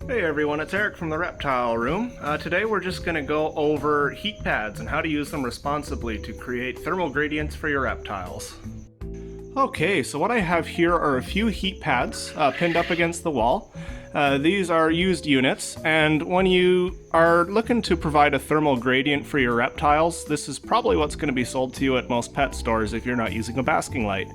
Hey everyone, it's Eric from the Reptile Room. Today we're just going to go over heat pads and how to use them responsibly to create thermal gradients for your reptiles. Okay, so what I have here are a few heat pads pinned up against the wall. These are used units, and when you are looking to provide a thermal gradient for your reptiles, this is probably what's going to be sold to you at most pet stores if you're not using a basking light.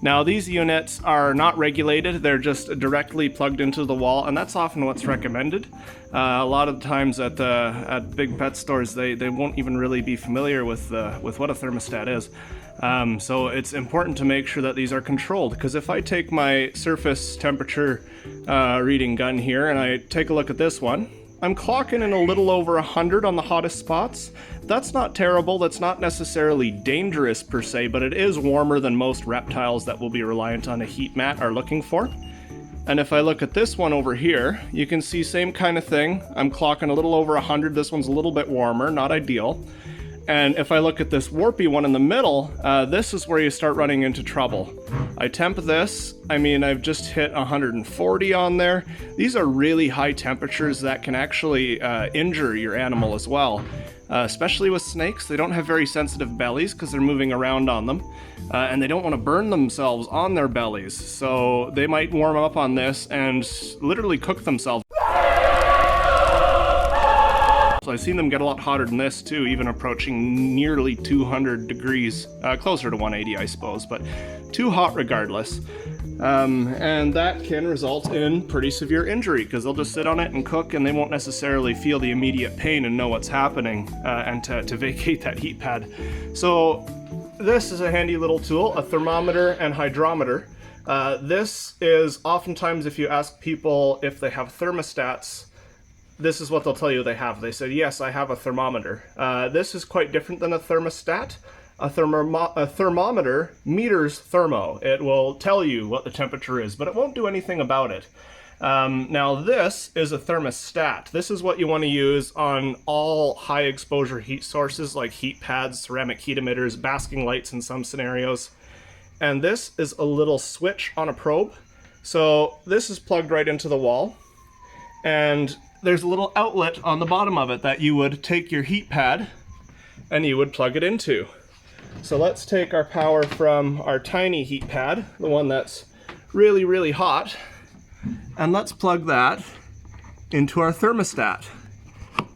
Now these units are not regulated, they're just directly plugged into the wall, and that's often what's recommended. A lot of the times at big pet stores they won't even really be familiar with what a thermostat is. So it's important to make sure that these are controlled, because if I take my surface temperature reading gun here and I take a look at this one, I'm clocking in a little over 100 on the hottest spots. That's not terrible, that's not necessarily dangerous per se, but it is warmer than most reptiles that will be reliant on a heat mat are looking for. And if I look at this one over here, you can see same kind of thing. I'm clocking a little over 100, this one's a little bit warmer, not ideal. And if I look at this warpy one in the middle, this is where you start running into trouble. I temp this, I've just hit 140 on there. These are really high temperatures that can actually injure your animal as well. Especially with snakes, they don't have very sensitive bellies because they're moving around on them. And they don't want to burn themselves on their bellies. So they might warm up on this and literally cook themselves. I've seen them get a lot hotter than this too, even approaching nearly 200 degrees, closer to 180 I suppose, but too hot regardless. And that can result in pretty severe injury because they'll just sit on it and cook and they won't necessarily feel the immediate pain and know what's happening and to vacate that heat pad. So this is a handy little tool, a thermometer and hydrometer. This is oftentimes, if you ask people if they have thermostats, this is what they'll tell you they have. They say, yes, I have a thermometer. This is quite different than a thermostat. A thermometer meters thermo. It will tell you what the temperature is, but it won't do anything about it. Now this is a thermostat. This is what you want to use on all high exposure heat sources like heat pads, ceramic heat emitters, basking lights in some scenarios. And this is a little switch on a probe. So this is plugged right into the wall. And there's a little outlet on the bottom of it that you would take your heat pad and you would plug it into. So let's take our power from our tiny heat pad, the one that's really, really hot, and let's plug that into our thermostat.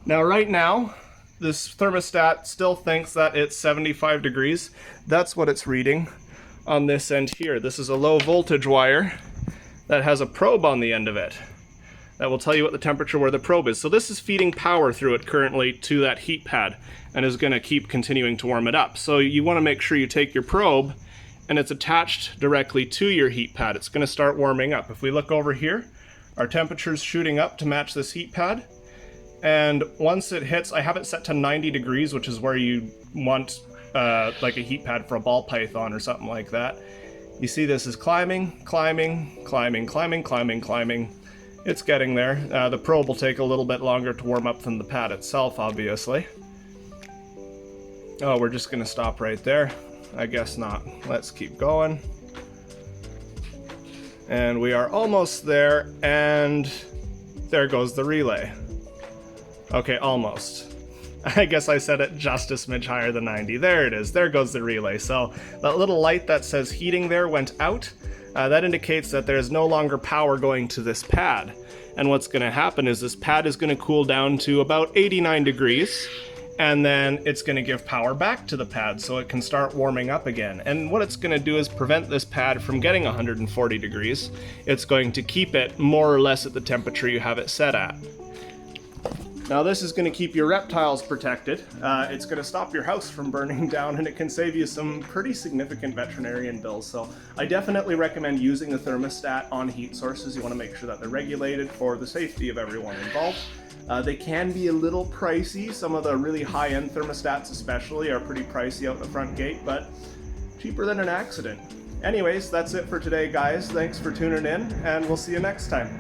Now right now, this thermostat still thinks that it's 75 degrees. That's what it's reading on this end here. This is a low voltage wire that has a probe on the end of it that will tell you what the temperature where the probe is. So this is feeding power through it currently to that heat pad and is going to keep continuing to warm it up. So you want to make sure you take your probe and it's attached directly to your heat pad. It's going to start warming up. If we look over here, our temperature's shooting up to match this heat pad. And once it hits, I have it set to 90 degrees, which is where you want like a heat pad for a ball python or something like that. You see this is climbing, climbing, climbing, climbing, climbing, climbing. It's getting there. The probe will take a little bit longer to warm up than the pad itself, obviously. Oh, we're just going to stop right there. I guess not. Let's keep going. And we are almost there, and there goes the relay. Okay, almost. I guess I set it just a smidge higher than 90. There it is. There goes the relay. So that little light that says heating there went out. That indicates that there is no longer power going to this pad. And what's going to happen is this pad is going to cool down to about 89 degrees, and then it's going to give power back to the pad so it can start warming up again. And what it's going to do is prevent this pad from getting 140 degrees. It's going to keep it more or less at the temperature you have it set at. Now this is going to keep your reptiles protected. It's going to stop your house from burning down, and it can save you some pretty significant veterinarian bills. So I definitely recommend using a thermostat on heat sources. You want to make sure that they're regulated for the safety of everyone involved. They can be a little pricey. Some of the really high-end thermostats especially are pretty pricey out the front gate, but cheaper than an accident. Anyways, that's it for today, guys. Thanks for tuning in, and we'll see you next time.